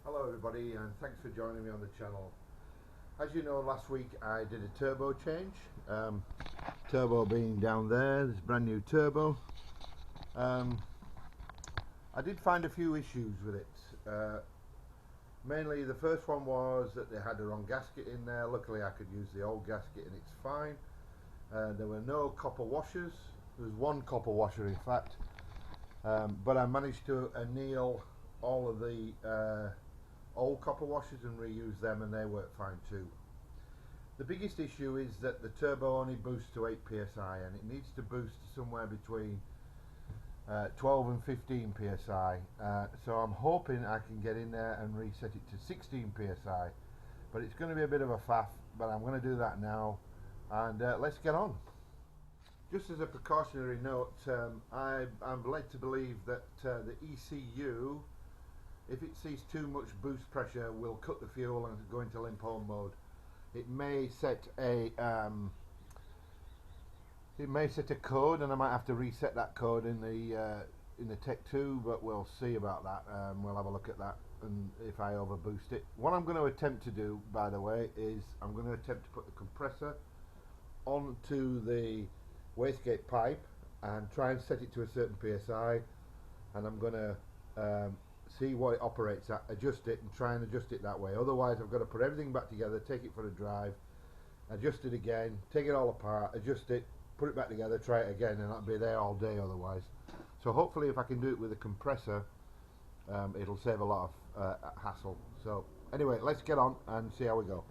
Hello everybody, and thanks for joining me on the channel. As you know, last week I did a turbo change. Turbo being down there, this brand new turbo. I did find a few issues with it. Mainly the first one was that they had the wrong gasket in there. Luckily I could use the old gasket and it's fine. There were no copper washers. There was one copper washer in fact, but I managed to anneal all of the old copper washers and reuse them, and they work fine too. The biggest issue is that the turbo only boosts to 8 psi, and it needs to boost to somewhere between 12 and 15 psi. So I'm hoping I can get in there and reset it to 16 psi, but it's going to be a bit of a faff, but I'm going to do that now, and let's get on. Just as a precautionary note, I'm led to believe that the ECU, if it sees too much boost pressure, will cut the fuel and go into limp home mode. It may set a code, and I might have to reset that code in the Tech 2, but we'll see about that. We'll have a look at that, and if I overboost it. What I'm going to attempt to do, by the way, is I'm going to attempt to put the compressor onto the wastegate pipe and try and set it to a certain psi, and I'm going to see what it operates at, adjust it, and try and adjust it that way. Otherwise I've got to put everything back together, take it for a drive, adjust it again, take it all apart, adjust it, put it back together, try it again, and I'll be there all day otherwise. So hopefully if I can do it with a compressor, it'll save a lot of hassle. So anyway, let's get on and see how we go.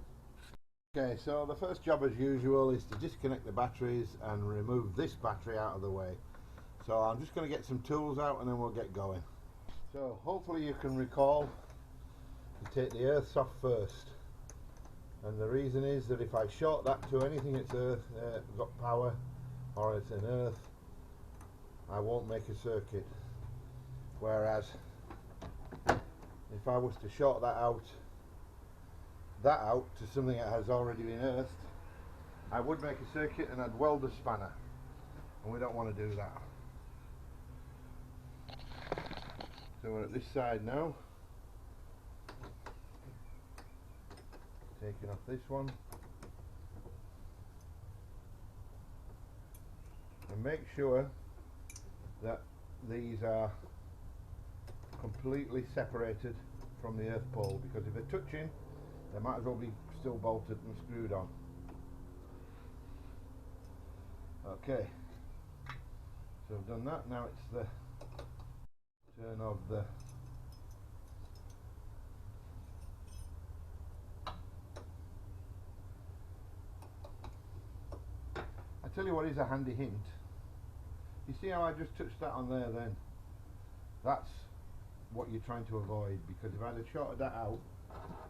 Okay, so the first job as usual is to disconnect the batteries and remove this battery out of the way. So I'm just going to get some tools out and then we'll get going. So hopefully you can recall to take the earths off first, and the reason is that if I short that to anything that's got power or it's an earth, I won't make a circuit, whereas if I was to short that out to something that has already been earthed, I would make a circuit and I'd weld a spanner, and we don't want to do that. So we're at this side now, taking off this one, and make sure that these are completely separated from the earth pole, because if they're touching they might as well be still bolted and screwed on. Okay, so I've done that. Now it's the turn of the I tell you what is a handy hint. You see how I just touched that on there then? That's what you're trying to avoid, because if I'd have shorted that out,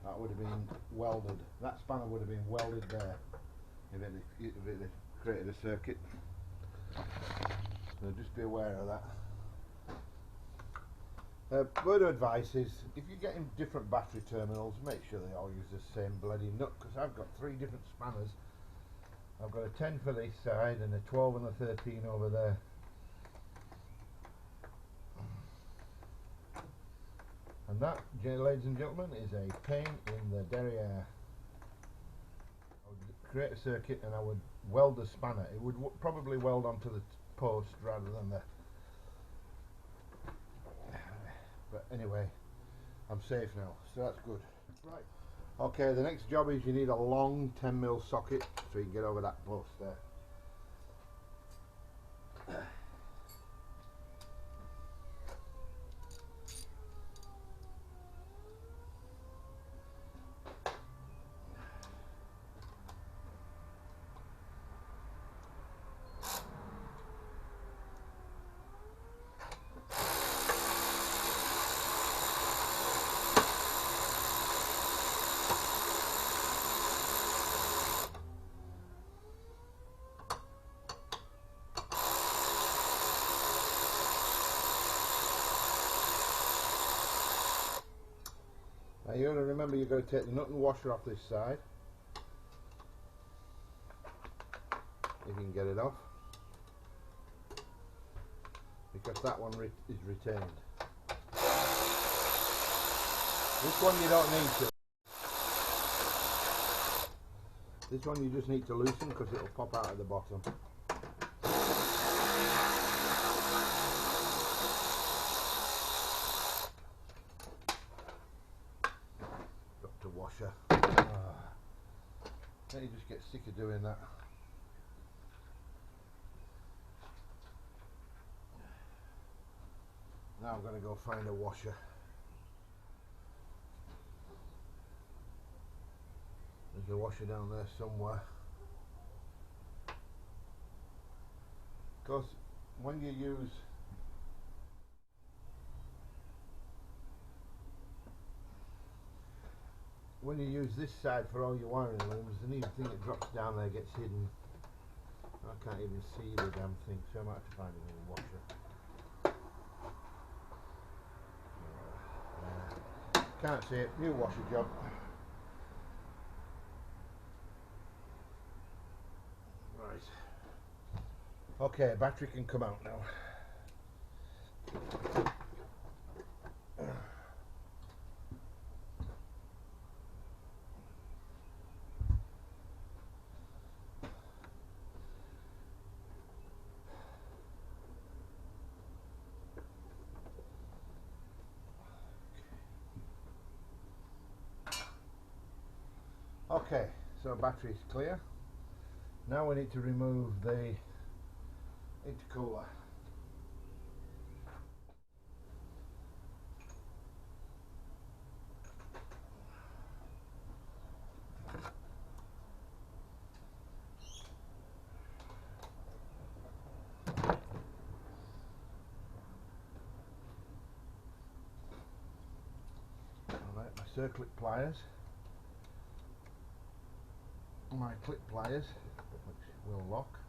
that would have been welded. That spanner would have been welded there if it had created a circuit. So just be aware of that. Word of advice is, if you're getting different battery terminals, make sure they all use the same bloody nut, because I've got 3 different spanners. I've got a 10 for this side and a 12 and a 13 over there. And that, ladies and gentlemen, is a pain in the derriere. I would create a circuit and I would weld the spanner. It would probably weld onto the post rather than the... But anyway, I'm safe now, so that's good. Right. Okay, the next job is you need a long 10mm socket so you can get over that post there. Now you got to remember, you've got to take the nut and washer off this side, if you can get it off, because that one is retained. This one you don't need to. This one you just need to loosen because it'll pop out at the bottom. Dr. Washer. Then you just get sick of doing that. Now I'm going to go find a washer. There's a washer down there somewhere. Because when you use this side for all your wiring looms, anything that drops down there gets hidden. I can't even see the damn thing, so I might have to find a little washer. Can't see it. New washer job. Right. Okay, battery can come out now. Okay, so battery's clear. Now we need to remove the intercooler. Alright, my circlip pliers. My clip pliers, which will lock,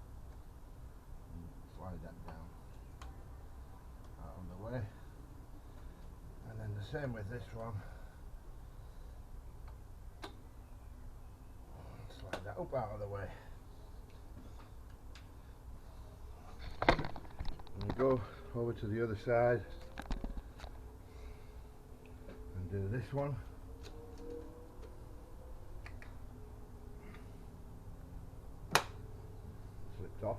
and slide that down out of the way, and then the same with this one, slide that up out of the way, and we go over to the other side and do this one. Slipped off.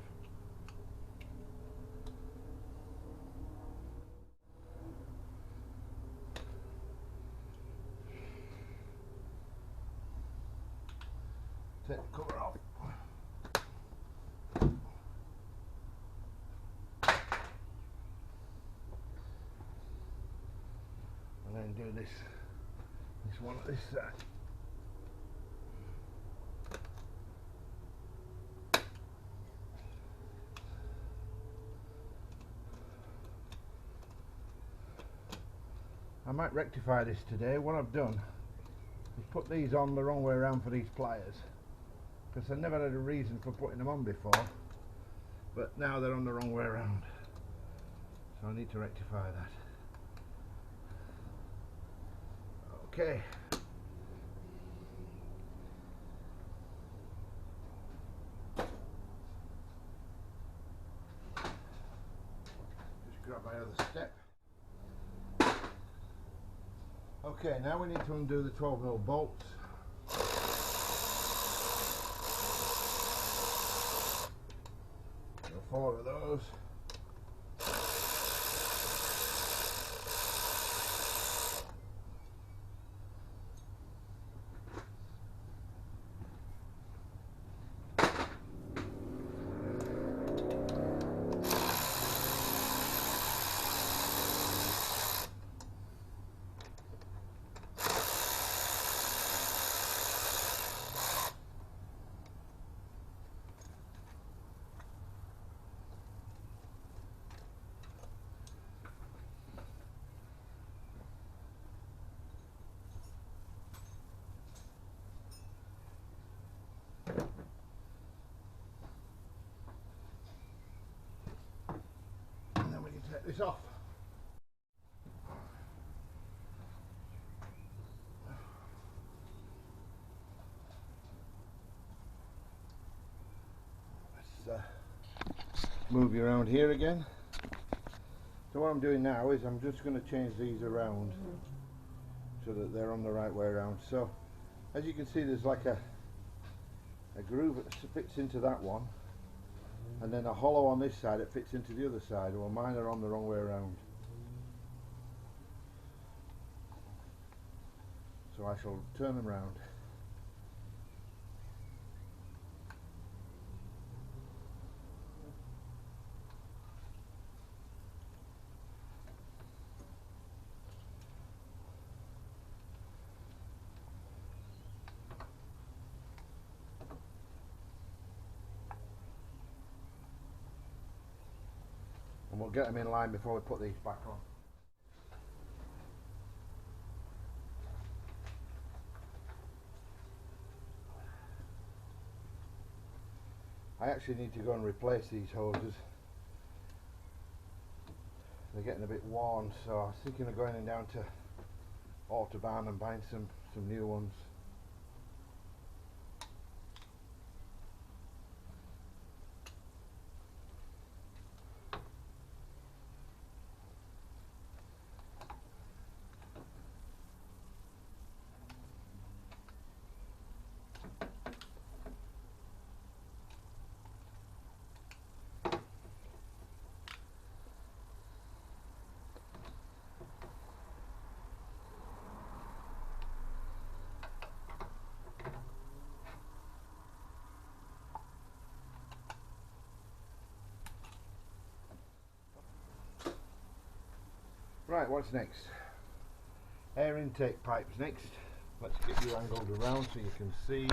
Take the cover off. And then do this one at this side. I might rectify this today. What I've done is put these on the wrong way around for these pliers, because I never had a reason for putting them on before, but now they're on the wrong way around, so I need to rectify that. Okay. Just grab my other step. Okay, now we need to undo the 12mm bolts. There are 4 of those. Take this off. Let's move you around here again. So what I'm doing now is I'm just going to change these around so that they're on the right way around. So as you can see, there's like a groove that fits into that one, and then a hollow on this side that fits into the other side. Well, mine are on the wrong way around, so I shall turn them round. And we'll get them in line before we put these back on. I actually need to go and replace these hoses. They're getting a bit worn, so I was thinking of going down to Autobahn and buying some new ones. Right, what's next? Air intake pipes next. Let's get you angled around so you can see.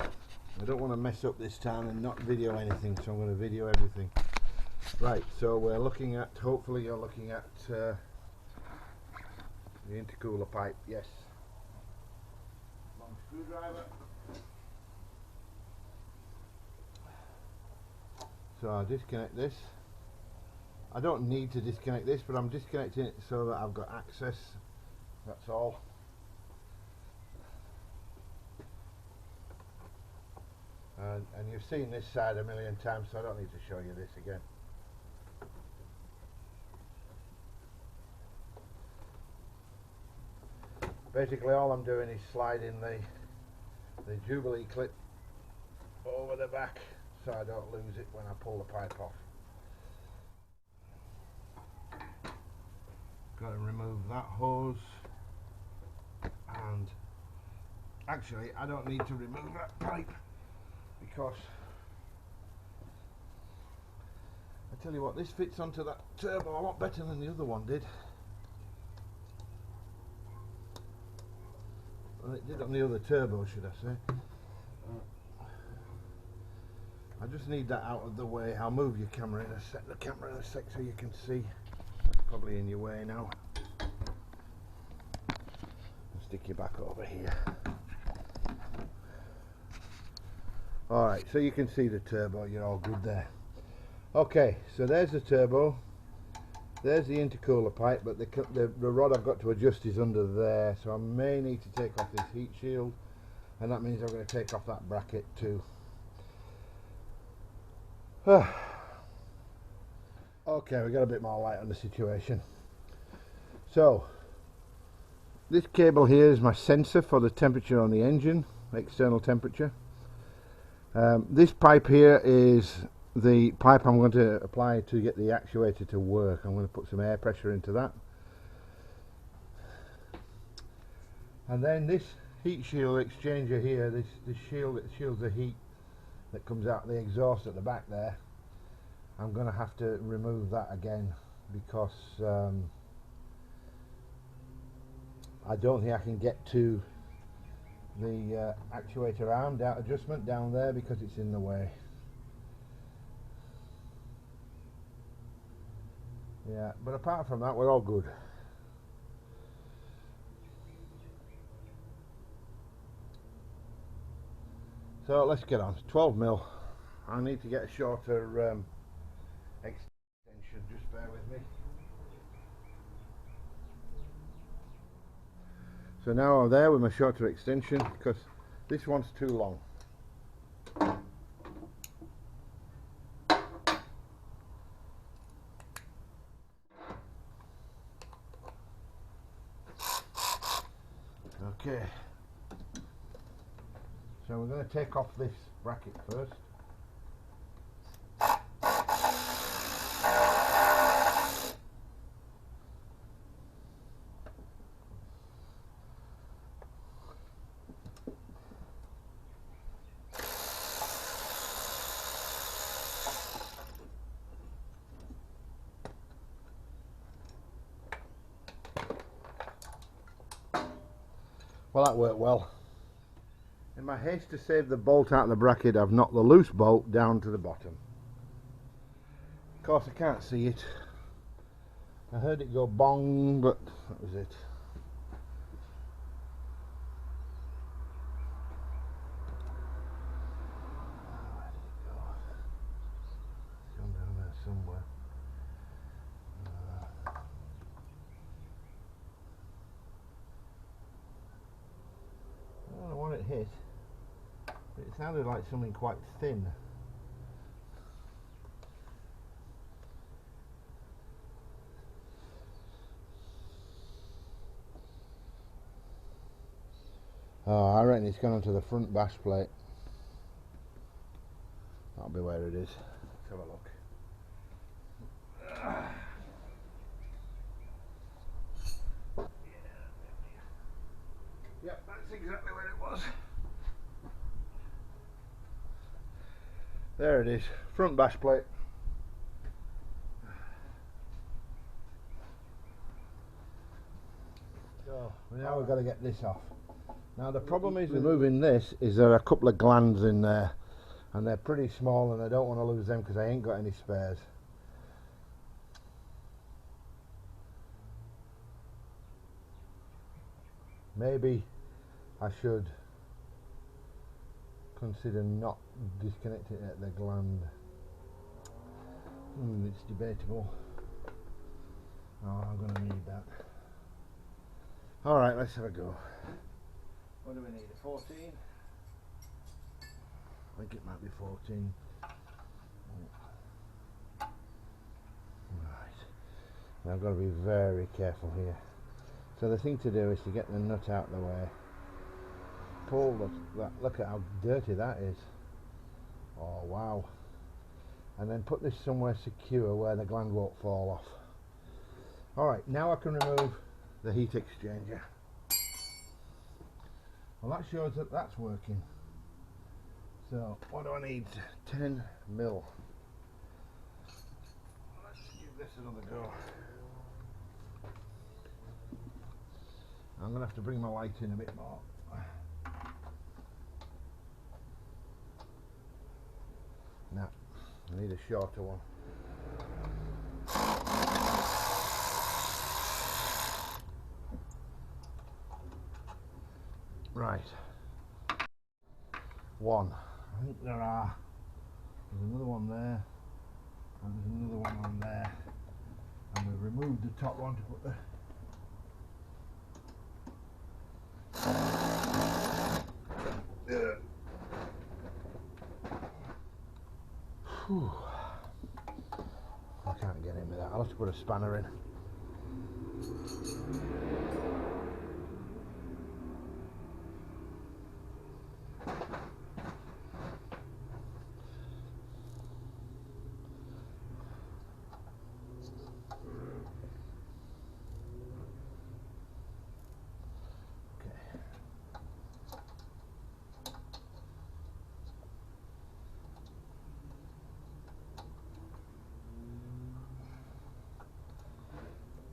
I don't want to mess up this time and not video anything, so I'm going to video everything. Right, so we're looking at, hopefully you're looking at the intercooler pipe, yes. Long screwdriver. So I'll disconnect this. I don't need to disconnect this, but I'm disconnecting it so that I've got access, that's all. And you've seen this side a million times, so I don't need to show you this again. Basically all I'm doing is sliding the Jubilee clip over the back so I don't lose it when I pull the pipe off. Got to remove that hose, and actually I don't need to remove that pipe because I tell you what, this fits onto that turbo a lot better than the other one did. Well, it did on the other turbo, should I say. I just need that out of the way. I'll move your camera in a sec, the camera in a sec so you can see. That's probably in your way now. I'll stick you back over here. Alright, so you can see the turbo, you're all good there. Okay, so there's the turbo. There's the intercooler pipe, but the rod I've got to adjust is under there, so I may need to take off this heat shield, and that means I'm going to take off that bracket too. Okay, we got a bit more light on the situation. So this cable here is my sensor for the temperature on the engine, external temperature. This pipe here is the pipe I'm going to apply to get the actuator to work. I'm going to put some air pressure into that, and then this heat shield exchanger here, this shield that shields the heat that comes out the exhaust at the back there, I'm going to have to remove that again because I don't think I can get to the actuator arm adjustment down there because it's in the way. Yeah, but apart from that, we're all good. So let's get on. 12 mil. I need to get a shorter extension, just bear with me. So now I'm there with my shorter extension because this one's too long. Okay, so we're going to take off this bracket first. Well, that worked well. In my haste to save the bolt out of the bracket, I've knocked the loose bolt down to the bottom. Of course, I can't see it. I heard it go bong, but that was it. It's gone down there somewhere. I don't know what it hit, but it sounded like something quite thin. Oh, I reckon it's gone onto the front bash plate. That'll be where it is. Let's have a look. Yep, that's exactly where it was. There it is, front bash plate. So now we've got to get this off. Now the problem is with moving this is there are a couple of glands in there and they're pretty small and I don't want to lose them because I ain't got any spares. Maybe I should consider not disconnecting it at the gland. It's debatable. Oh, I'm going to need that. Alright, let's have a go. What do we need? A 14? I think it might be 14. Right. Now I've got to be very careful here. So the thing to do is to get the nut out of the way. Pull that. Look at how dirty that is. Oh wow. And then put this somewhere secure where the gland won't fall off. Alright, now I can remove the heat exchanger. Well, that shows that that's working. So what do I need? 10 mil. Let's give this another go. I'm going to have to bring my light in a bit more. No, I need a shorter one. Right. One. I think there's another one there, and there's another one on there. And we've removed the top one to put the I can't get in with that. I'll have to put a spanner in.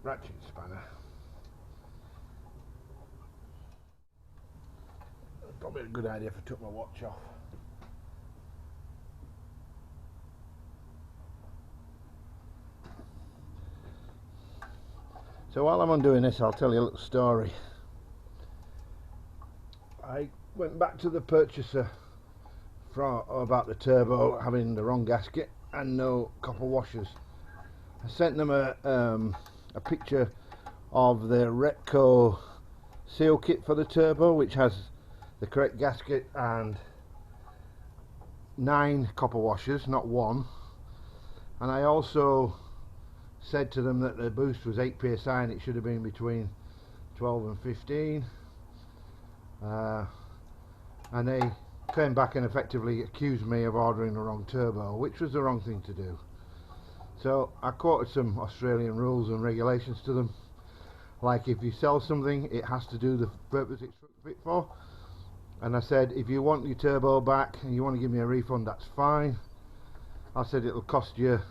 Ratchet spanner. Probably a good idea if I took my watch off. So while I'm undoing this, I'll tell you a little story. I went back to the purchaser about the turbo having the wrong gasket and no copper washers. I sent them a picture of the Retco seal kit for the turbo, which has the correct gasket and 9 copper washers, not 1. And I also said to them that the boost was 8 psi and it should have been between 12 and 15. and they came back and effectively accused me of ordering the wrong turbo, which was the wrong thing to do. So I quoted some Australian rules and regulations to them, like if you sell something it has to do the purpose it's fit for, and I said if you want your turbo back and you want to give me a refund, that's fine. I said it'll cost you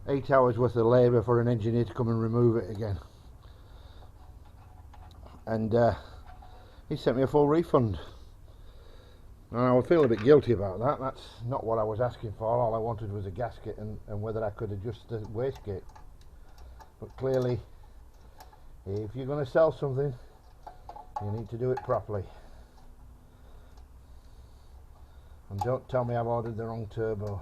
8 hours worth of labour for an engineer to come and remove it again, and he sent me a full refund. And I would feel a bit guilty about that. That's not what I was asking for. All I wanted was a gasket and whether I could adjust the wastegate. But clearly, if you're going to sell something, you need to do it properly. And don't tell me I've ordered the wrong turbo,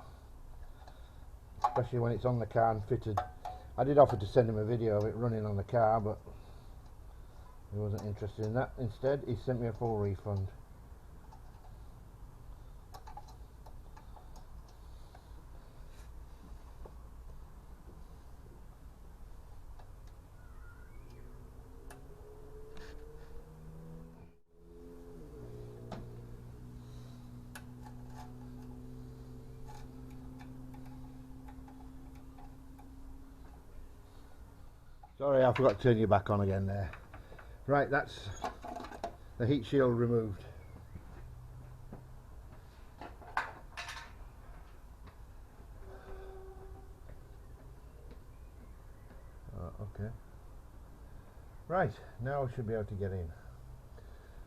especially when it's on the car and fitted. I did offer to send him a video of it running on the car, but he wasn't interested in that. Instead, he sent me a full refund. Sorry, I forgot to turn you back on again there. Right, that's the heat shield removed. Okay. Right, now I should be able to get in.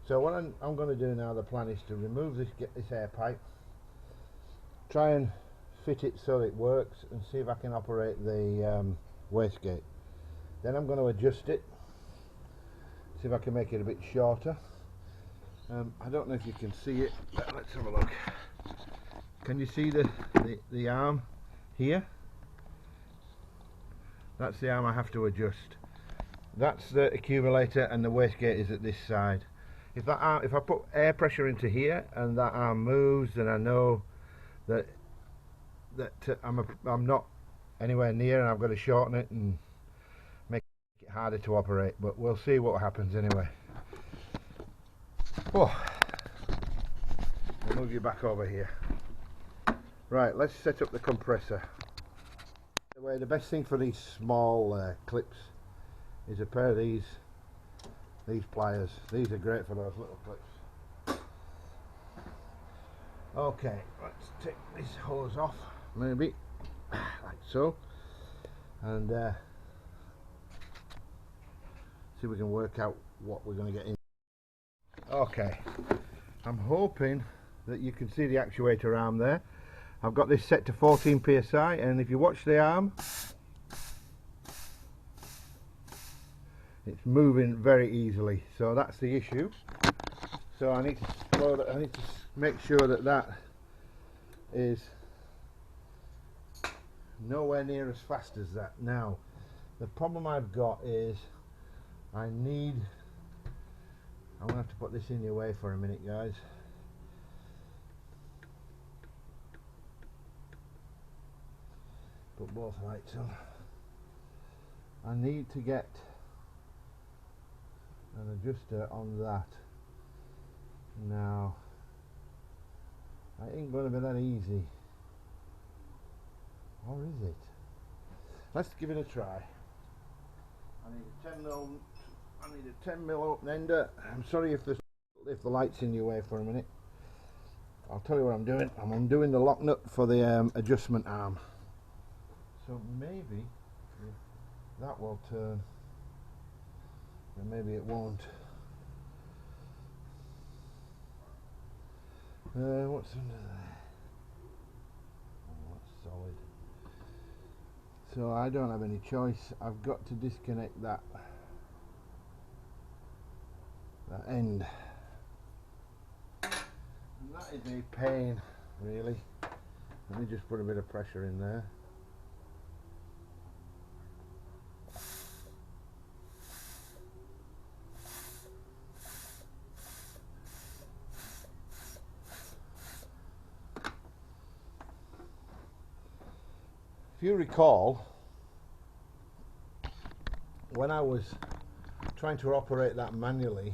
So what I'm going to do now, the plan is to remove this air pipe, try and fit it so it works, and see if I can operate the wastegate. Then I'm going to adjust it, see if I can make it a bit shorter. I don't know if you can see it, but let's have a look. Can you see the arm here? That's the arm I have to adjust. That's the accumulator, and the wastegate is at this side. If I put air pressure into here and that arm moves, then I know that I'm not anywhere near, and I've got to shorten it and make it harder to operate. But we'll see what happens anyway. Oh, I'll move you back over here. Right, let's set up the compressor. The best thing for these small clips is a pair of these pliers. These are great for those little clips. Okay, let's take this hose off, maybe like so, and see if we can work out what we're going to get in. Okay, I'm hoping that you can see the actuator arm there. I've got this set to 14 psi, and if you watch the arm, it's moving very easily. So that's the issue. So I need to make sure that is nowhere near as fast as that. Now, the problem I've got is I'm going to have to put this in your way for a minute, guys. Put both lights on. I need to get an adjuster on that. Now, it ain't going to be that easy, or is it? Let's give it a try. I need a 10 mil open ender. I'm sorry if the light's in your way for a minute. I'll tell you what I'm doing. I'm undoing the lock nut for the adjustment arm. So maybe that will turn, and maybe it won't. What's under there? Oh, that's solid. So I don't have any choice. I've got to disconnect that end. And that is a pain, really. Let me just put a bit of pressure in there. If you recall, when I was trying to operate that manually,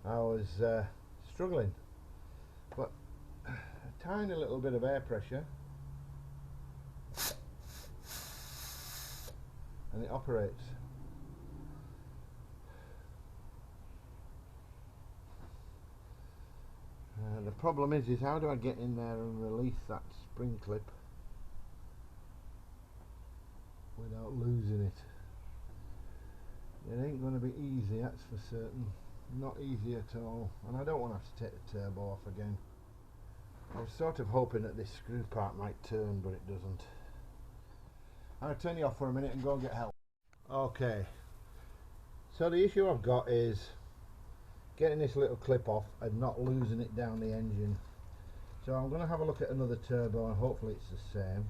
I was struggling, but a tiny little bit of air pressure and it operates. The problem is how do I get in there and release that spring clip without losing it? It ain't going to be easy, that's for certain. Not easy at all, and I don't want to have to take the turbo off again. I was sort of hoping that this screw part might turn, but it doesn't. I'm going to turn you off for a minute and go and get help. Okay, so the issue I've got is getting this little clip off and not losing it down the engine. So I'm going to have a look at another turbo and hopefully it's the same.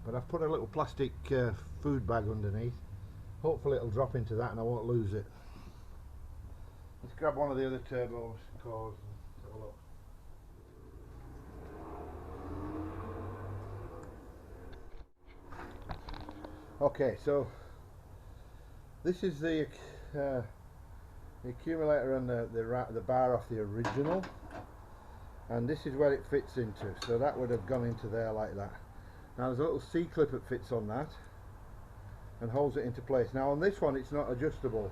But I've put a little plastic food bag underneath. Hopefully it'll drop into that and I won't lose it. Let's grab one of the other turbos cores and have a look. Okay, so this is the accumulator and the bar off the original, and this is where it fits into, so that would have gone into there like that. Now there's a little C-clip that fits on that and holds it into place. Now on this one it's not adjustable,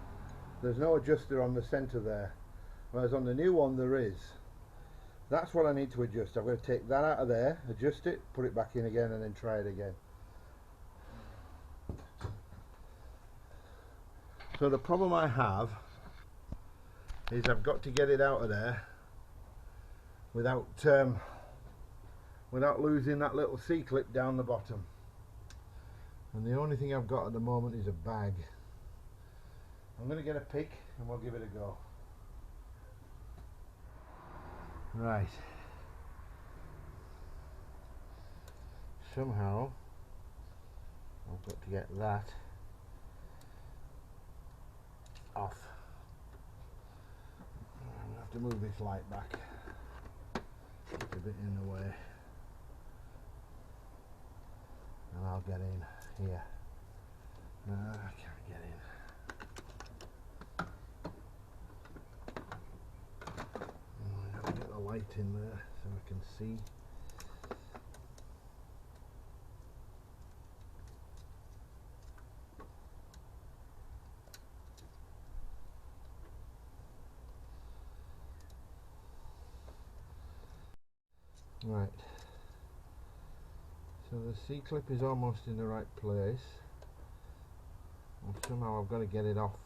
there's no adjuster on the center there, whereas on the new one there is. That's what I need to adjust. I'm going to take that out of there, adjust it, put it back in again, and then try it again. So the problem I have is I've got to get it out of there without losing that little C-clip down the bottom. And the only thing I've got at the moment is a bag. I'm going to get a pick and we'll give it a go. Right. Somehow I've got to get that off. I'm going to have to move this light back. It's a bit in the way. And I'll get in here. No, I can't get in. I've got to get the light in there so I can see. Right, so the C-clip is almost in the right place, and somehow I've got to get it off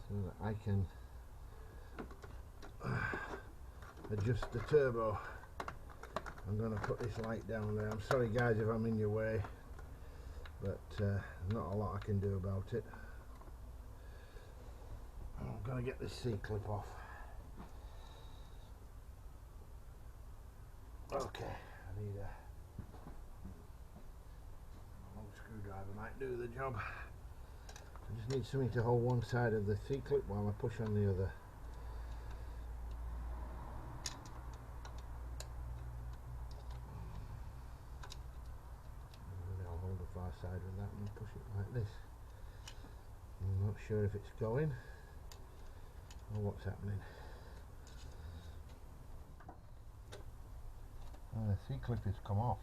so that I can adjust the turbo. I'm going to put this light down there. I'm sorry guys if I'm in your way, but not a lot I can do about it. I'm going to get this C-clip off. Okay, I need a long screwdriver, might do the job. I just need something to hold one side of the C-clip while I push on the other. Maybe I'll hold the far side with that and push it like this. I'm not sure if it's going or what's happening. Oh, the C-clip has come off.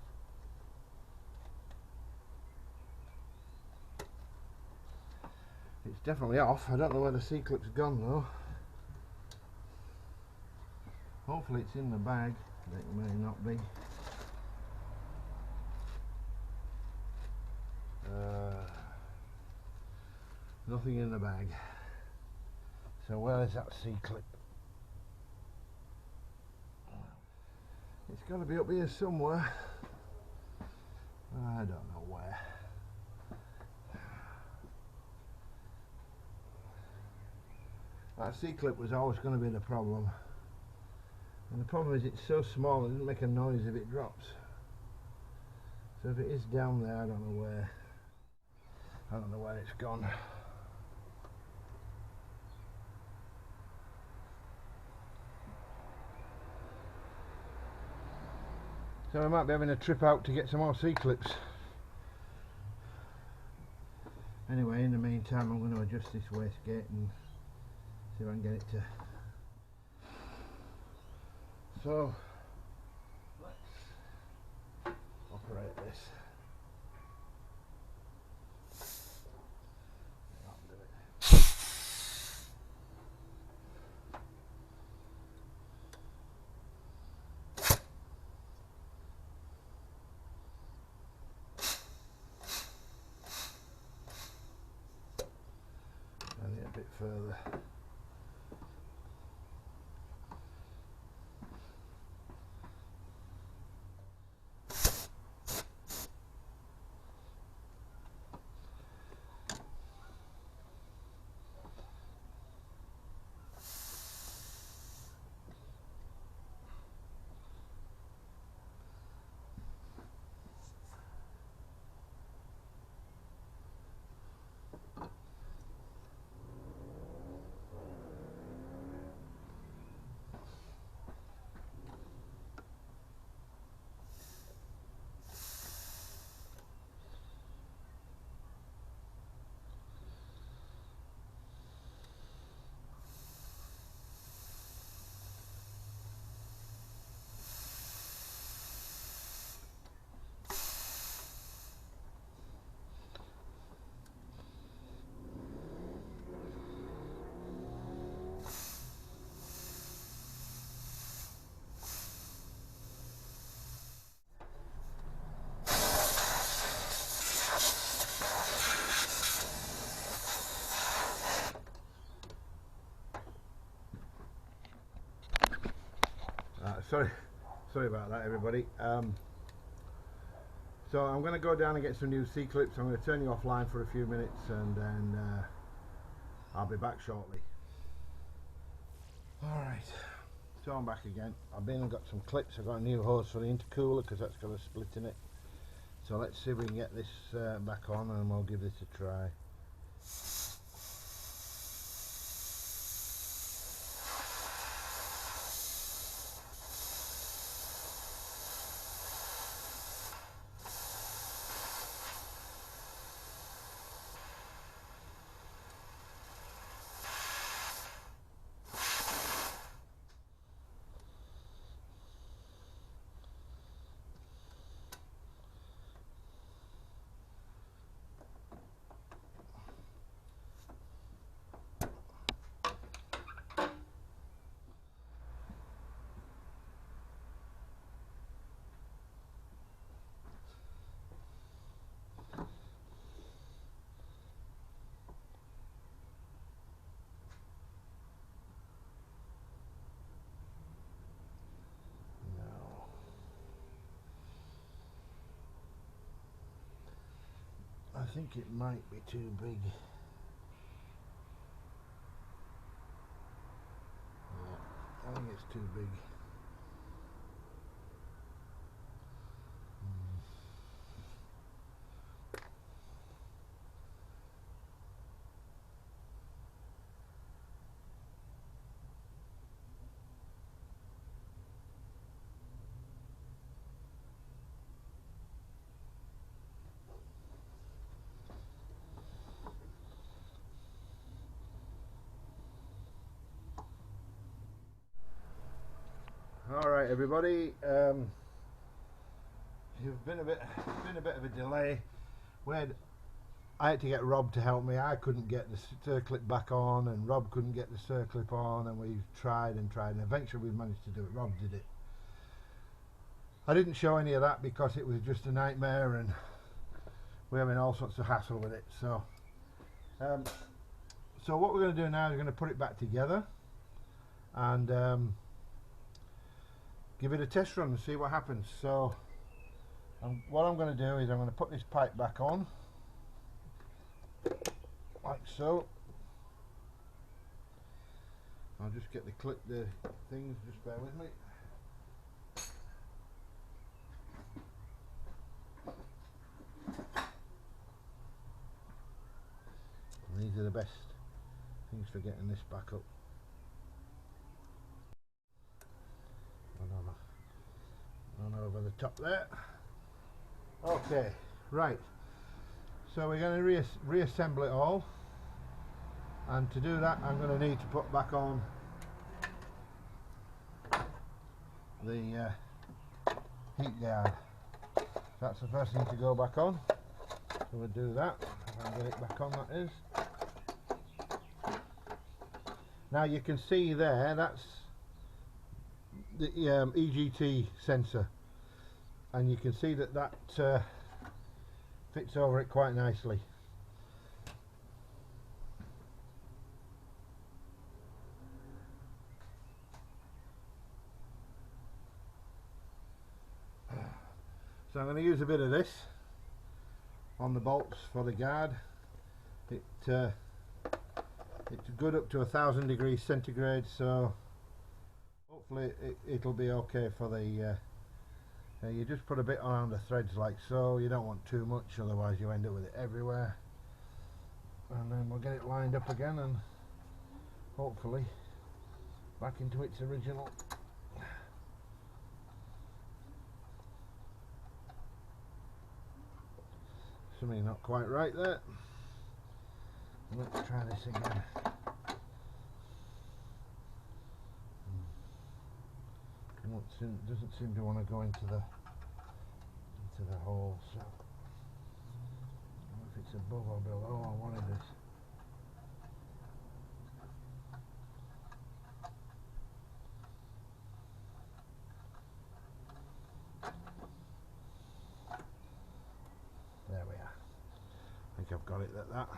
It's definitely off. I don't know where the C-clip's gone though. Hopefully it's in the bag. It may not be. Nothing in the bag. So where is that C-clip? It's got to be up here somewhere. I don't know where. That C-clip was always going to be the problem. And the problem is it's so small it doesn't make a noise if it drops. So if it is down there, I don't know where. I don't know where it's gone. So I might be having a trip out to get some more C-clips. Anyway, in the meantime I'm going to adjust this wastegate and See if I can get it to. So let's operate this. That'll do it. I need a bit further. Sorry about that, everybody. So I'm going to go down and get some new C-clips. I'm going to turn you offline for a few minutes and then I'll be back shortly. Alright, so I'm back again. I've been and got some clips. I've got a new hose for the intercooler because that's got a split in it. So let's see if we can get this back on and we'll give this a try. I think it might be too big. Yeah, I think it's too big. Alright everybody, you've been a bit of a delay. I had to get Rob to help me. I couldn't get the circlip back on and Rob couldn't get the circlip on, and we tried and eventually we managed to do it. Rob did it. I didn't show any of that because it was just a nightmare and we're having all sorts of hassle with it. So so what we're going to do now is we're going to put it back together and give it a test run and see what happens. So what I'm going to do is I'm going to put this pipe back on like so. I'll just get the things, just bear with me. And these are the best things for getting this back up. On over the top there. Okay, right. So we're going to reassemble it all. And to do that, I'm going to need to put back on the heat guard. That's the first thing to go back on. So we'll do that. If I can get it back on, that is. Now you can see there, that's the EGT sensor, and you can see that fits over it quite nicely. So I'm going to use a bit of this on the bolts for the guard. It's good up to 1,000 degrees centigrade, so hopefully it'll be okay for the you just put a bit around the threads like so. You don't want too much, otherwise you end up with it everywhere. And then we'll get it lined up again and hopefully back into its original. Something not quite right there. Let's try this again. Doesn't seem to want to go into the hole, so I don't know if it's above or below or what it is. There we are. I think I've got it at that.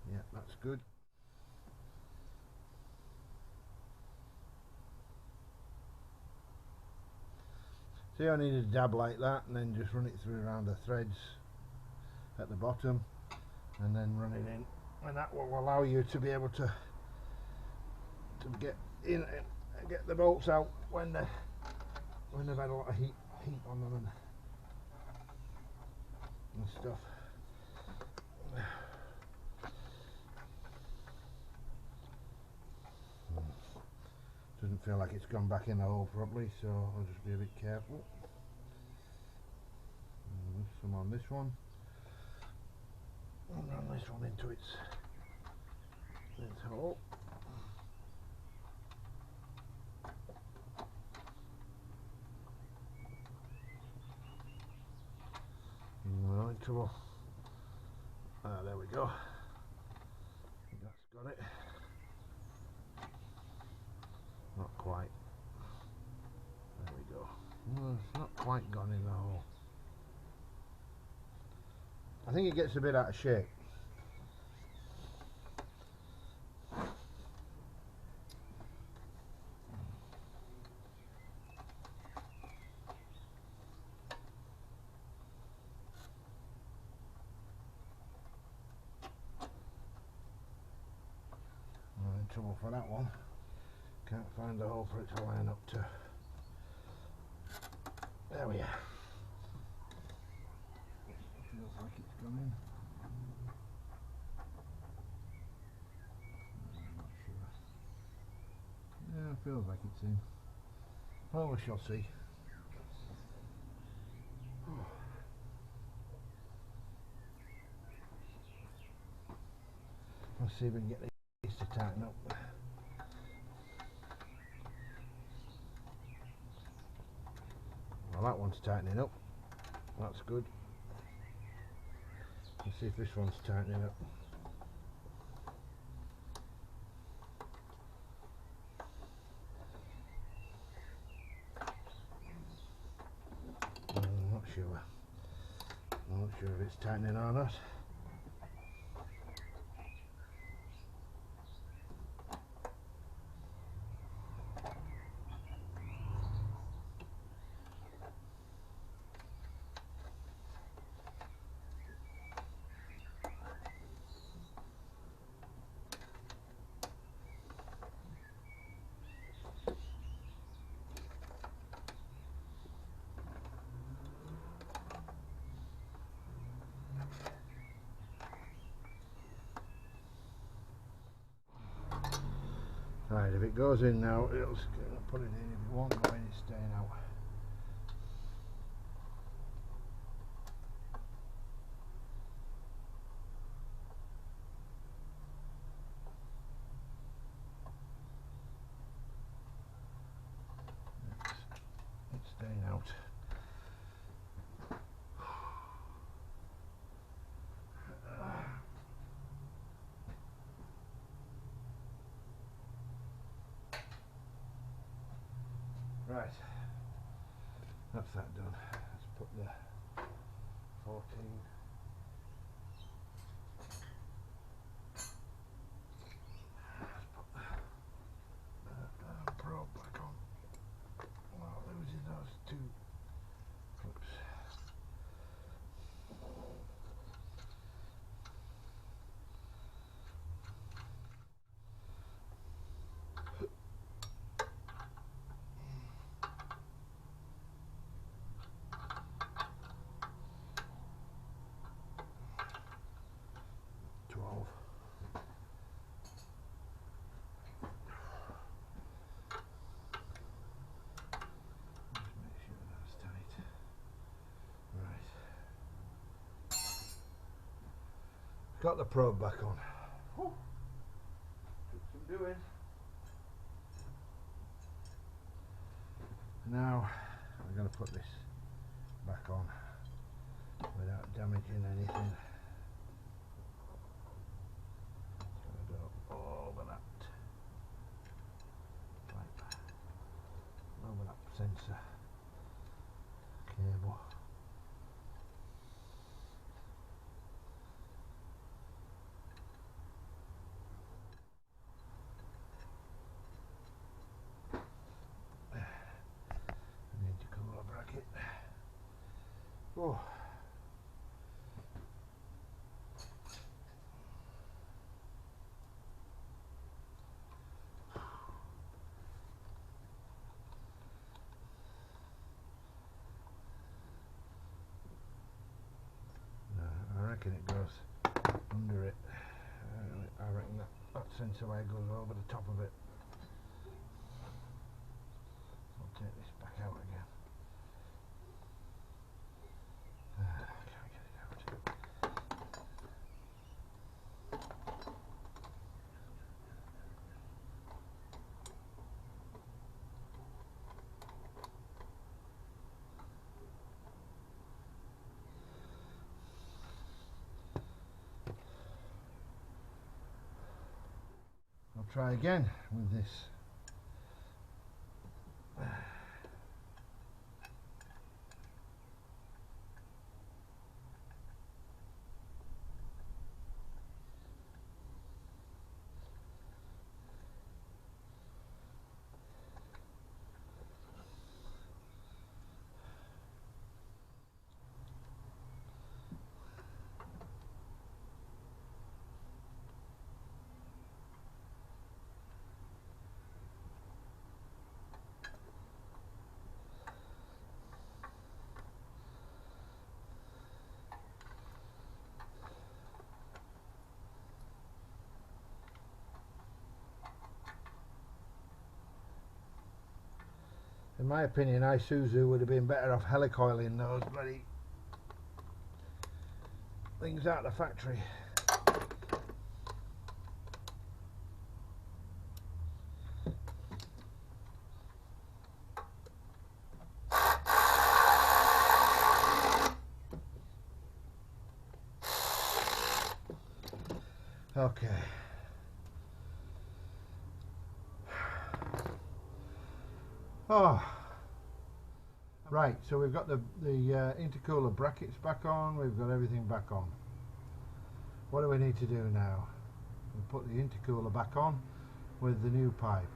Yeah, that's good. See, I need to dab like that and then just run it through around the threads at the bottom and then run it in, and that will allow you to be able to get in and get the bolts out when they've had a lot of heat on them and stuff. Doesn't feel like it's gone back in the hole properly, so I'll just be a bit careful. And some on this one, and run this one into its hole. We're not in trouble. There we go. That's got it. Not quite. There we go. Well, it's not quite gone in the hole. I think it gets a bit out of shape. I'm in trouble for that one. Can't find the hole for it to line up to. There we are. Feels like it's gone in. I'm not sure. Yeah, it feels like it's in. Well, we shall see. Let's see if we can get these to tighten up. Well, that one's tightening up. That's good. Let's see if this one's tightening up. I'm not sure. I'm not sure if it's tightening or not. Right, if it goes in now, it'll put it in. If it won't go in, it's staying out. Right, that's that done. Let's put the 14. Let's put the probe back on. Well, losing those two clips. Got the probe back on. Whew. Took some doing. Now we're going to put this back on without damaging anything. It's going to go over that pipe, over that sensor cable. Oh. No, I reckon it goes under it. I reckon that sensor wire goes over the top of it. I'll take this back out again. I'll try again with this. In my opinion, Isuzu would have been better off helicoiling those bloody things out of the factory. Okay. Oh, right, so we've got the intercooler brackets back on, we've got everything back on. What do we need to do now? We'll put the intercooler back on with the new pipe.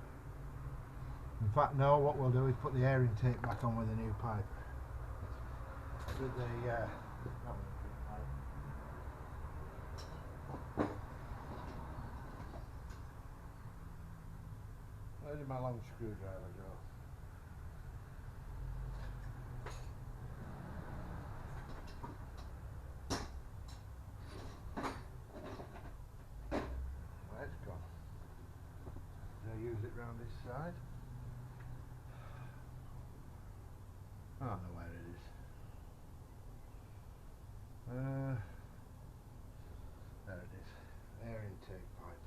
In fact, no, what we'll do is put the air intake back on with the new pipe. With the where did my long screwdriver go? Where's it gone? Did I use it round this side? I don't know where it is. There it is. Air intake pipe.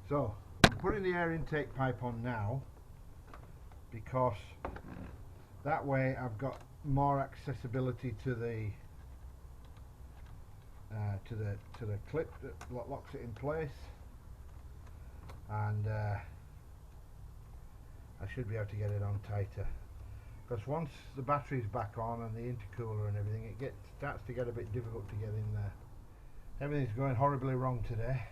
So, I'm putting the air intake pipe on now because that way I've got more accessibility to the to the clip that locks it in place, and I should be able to get it on tighter. Because once the battery's back on and the intercooler and everything, it starts to get a bit difficult to get in there. Everything's going horribly wrong today.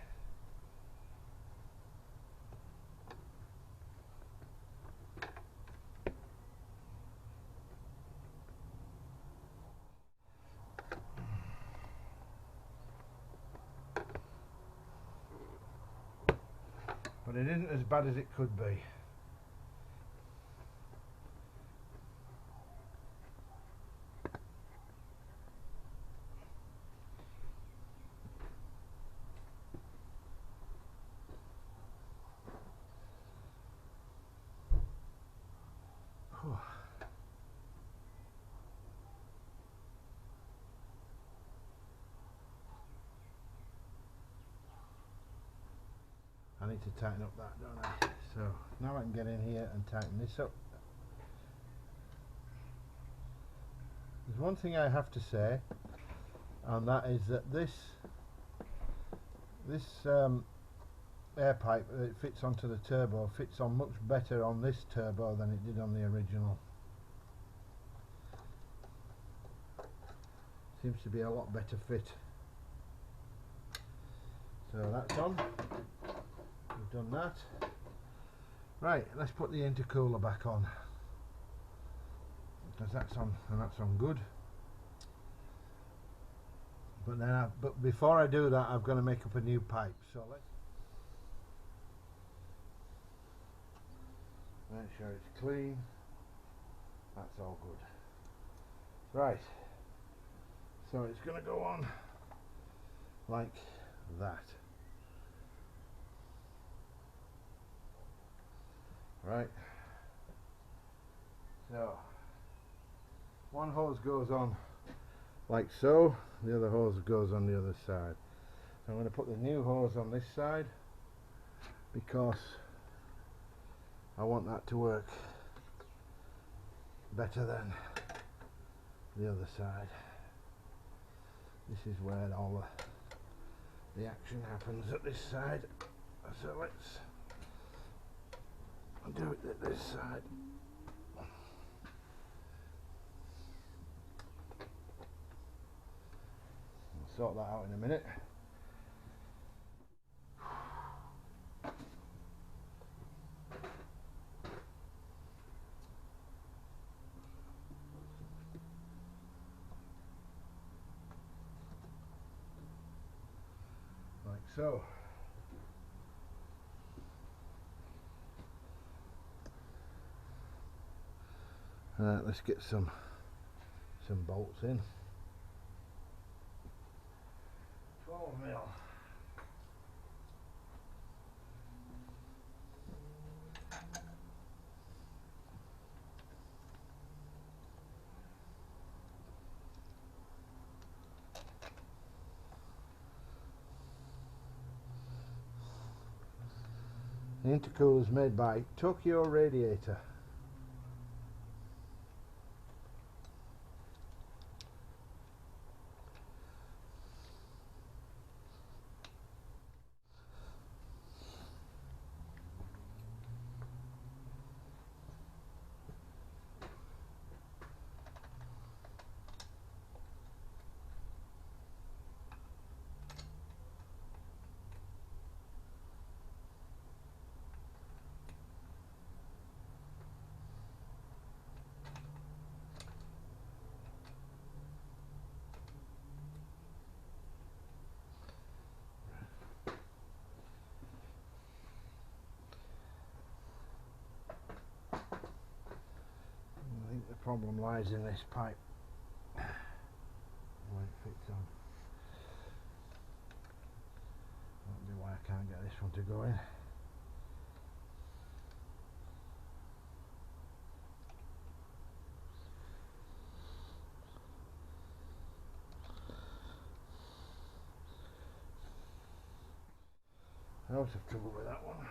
But it isn't as bad as it could be. I need to tighten up that, don't I? So now I can get in here and tighten this up. There's one thing I have to say, and that is that this air pipe that it fits onto the turbo fits on much better on this turbo than it did on the original. Seems to be a lot better fit. So that's on. We've done that. Right, let's put the intercooler back on, because that's on, and that's on good. But then, but before I do that, I've got to make up a new pipe. So let's make sure it's clean. That's all good. Right. So it's going to go on like that. Right. So one hose goes on like so, the other hose goes on the other side. So I'm going to put the new hose on this side because I want that to work better than the other side. This is where all the action happens, at this side. So let's do it at this side. I'll sort that out in a minute. Like so. Let's get some bolts in. 12mm. The intercooler is made by Tokyo Radiator. The problem lies in this pipe, where it fits on. That'll be why I can't get this one to go in. I always have trouble with that one.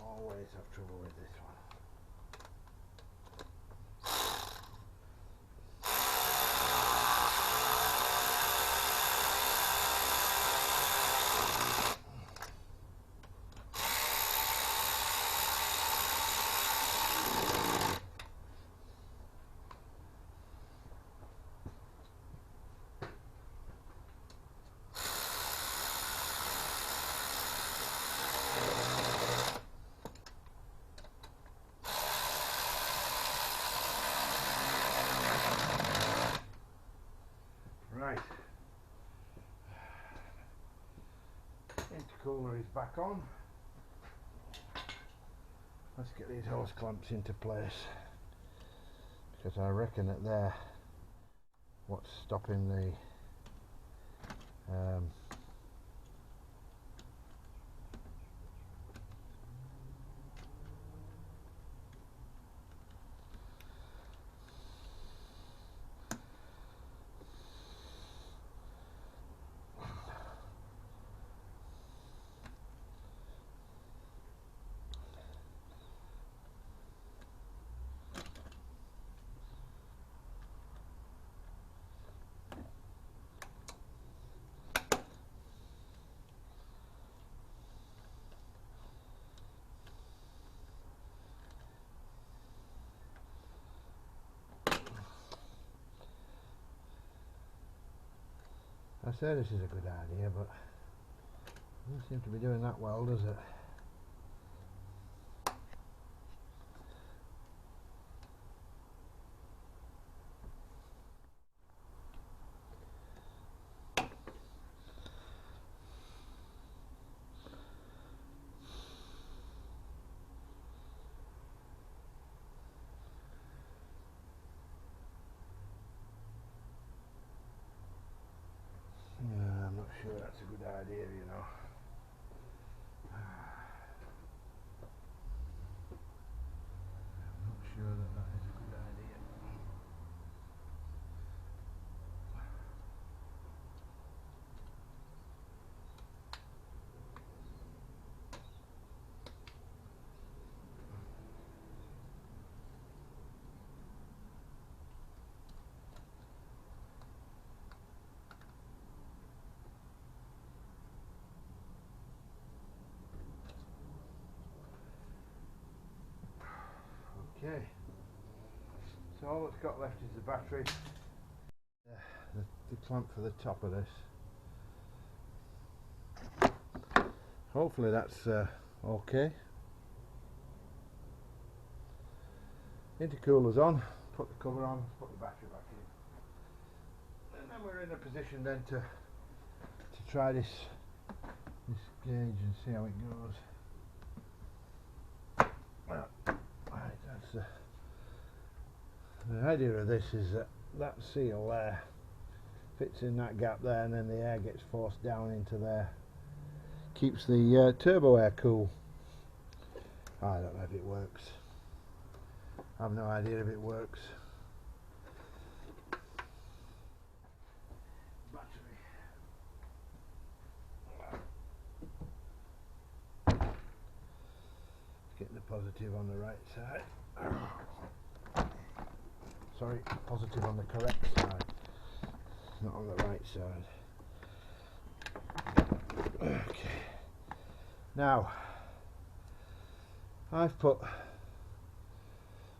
Always have trouble with this one. intercooler is back on. Let's get these hose clamps into place, because I reckon that they're what's stopping the I say this is a good idea, but it doesn't seem to be doing that well, does it? Yeah, I'm not sure that's a good idea, you know. I'm not sure that that is a good idea. Okay, so all that's got left is the battery, the clamp for the top of this. Hopefully that's okay. Intercooler's on, put the cover on, put the battery back in, and then we're in a position then to try this gauge and see how it goes. Right, that's the idea of this is that seal there fits in that gap there, and then the air gets forced down into there, keeps the turbo air cool. I don't know if it works. I have no idea if it works. Battery. Getting the positive on the right side. Sorry, positive on the correct side, not on the right side. Okay. Now, I've put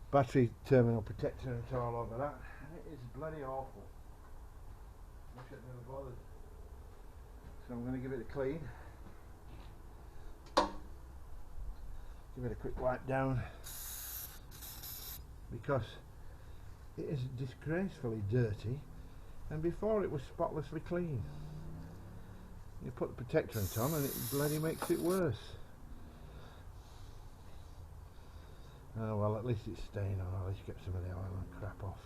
battery terminal protector and all over that, and it is bloody awful. I wish I'd never bothered. So I'm going to give it a clean. Give it a quick wipe down, because it is disgracefully dirty, and before it was spotlessly clean. You put the protectorant on and it bloody makes it worse. Oh well, at least it's staying on. At least get some of the oil and crap off.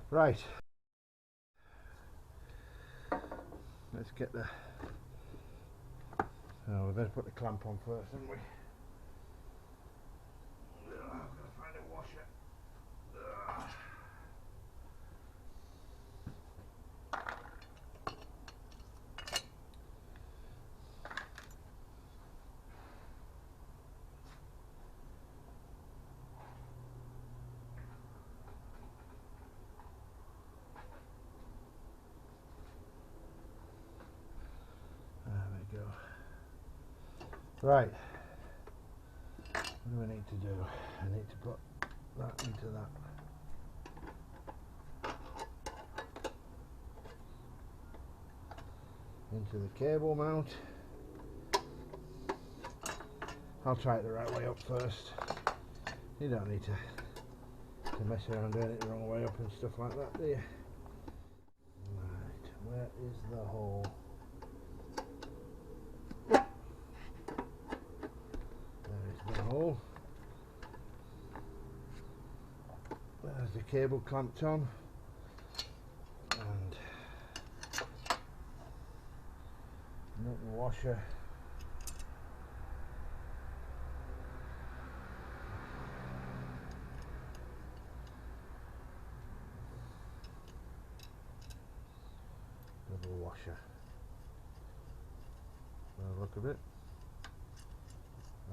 Right, let's get the... Oh, we better put the clamp on first, haven't we? Oh, I've got to find a washer. Right, what do I need to do? I need to put that into that. Into the cable mount. I'll try it the right way up first. You don't need to mess around doing it the wrong way up and stuff like that, do you? Right, where is the hole? cable clamped on, and nut and washer. Double washer. Look of it.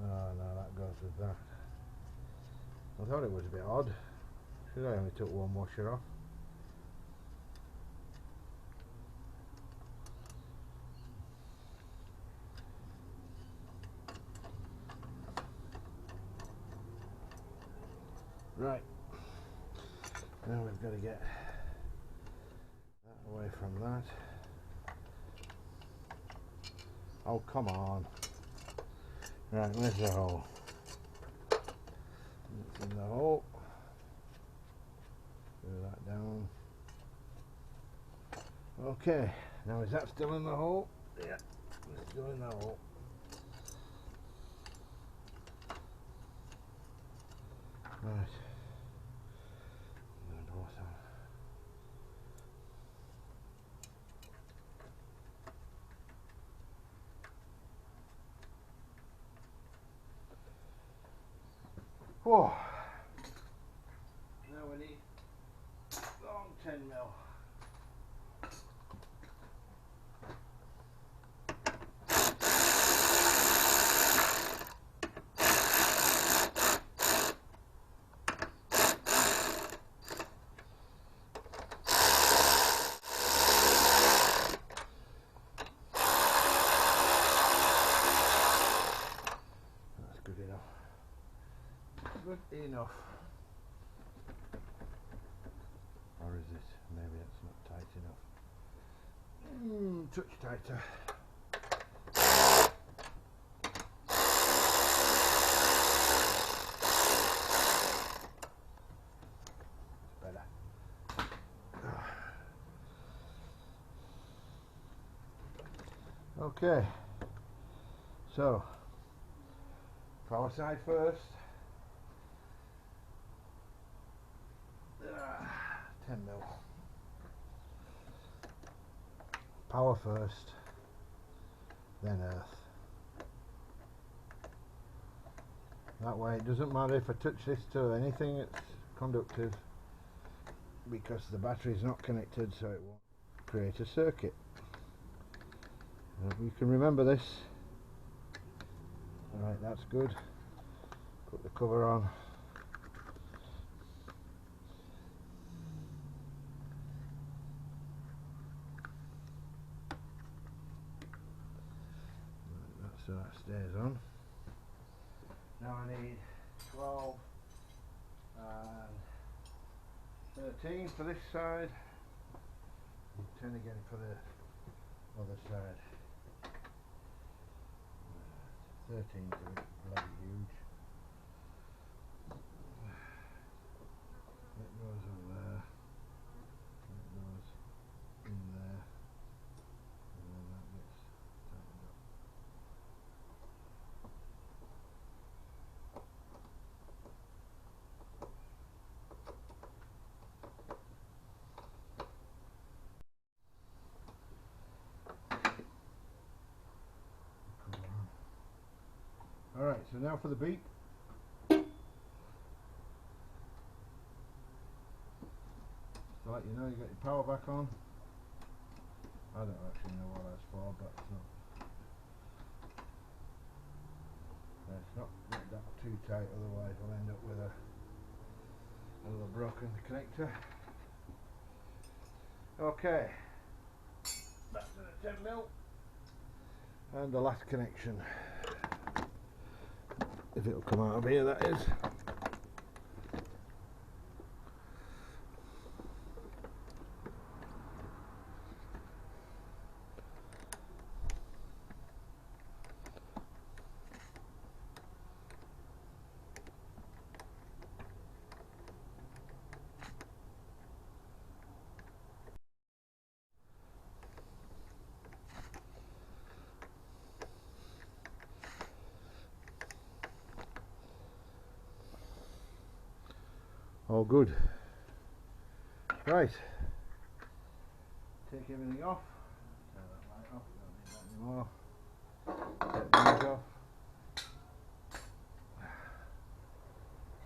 Oh no, that goes with that. I thought it was a bit odd. Should I only took one washer off? Right. Now we've got to get that away from that. Oh, come on. Right, where's the hole? It's in the hole. Screw that down. Okay, now is that still in the hole? Yeah, it's still in the hole. Right. Whoa. Now we need long 10mm. That's good enough. Good enough. Or is it? Maybe it's not tight enough. Touch tighter. It's better. Okay. So, power side first. 10mm. Power first, then earth. That way it doesn't matter if I touch this to anything, it's conductive because the battery is not connected, so it won't create a circuit. You can remember this. Alright, that's good. Put the cover on. So that stays on. Now I need 12 and 13 for this side, and 10 again for the other side. 13 is a bit bloody huge. That goes on there, that goes in there, and then that gets tightened up. Alright, so now for the beep. So like you know, you got your power back on. I don't actually know what that's for, but it's not get that too tight, otherwise we'll end up with another broken connector. Okay, back to the 10mm and the last connection. If it'll come out of here, that is. All good. Right, take everything off, turn that light off, don't need that anymore, take these off,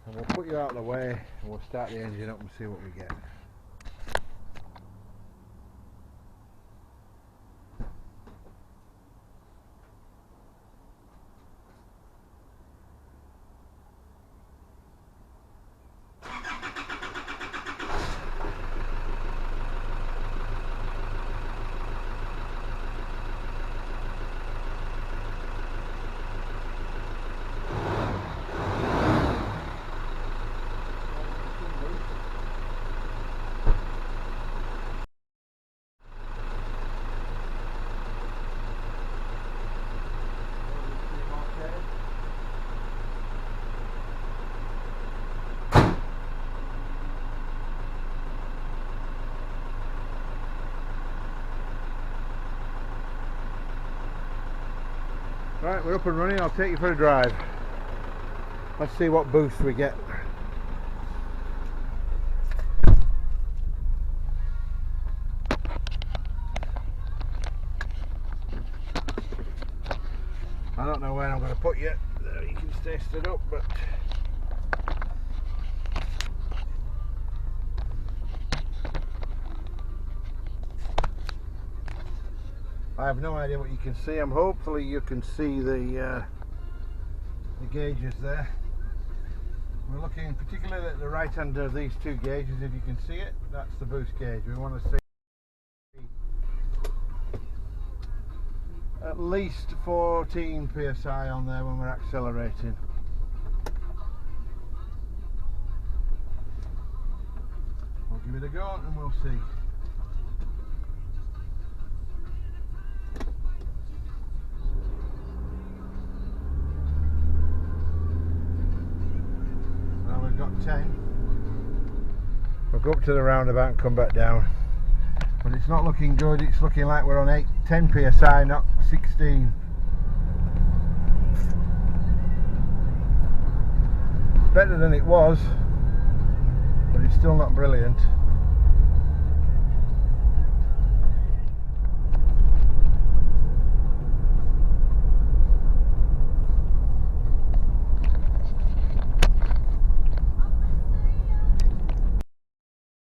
and we'll put you out of the way and we'll start the engine up and see what we get. Right, we're up and running. I'll take you for a drive. Let's see what boost we get. I don't know where I'm going to put you. There, you can stay stood up, but I have no idea what you can see. Hopefully you can see the gauges there. We're looking particularly at the right hand of these two gauges. If you can see it, that's the boost gauge. We want to see at least 14 psi on there when we're accelerating. We'll give it a go and we'll see. We've got 10. We'll go up to the roundabout and come back down. But it's not looking good. It's looking like we're on 10 psi, not 16. It's better than it was, but it's still not brilliant.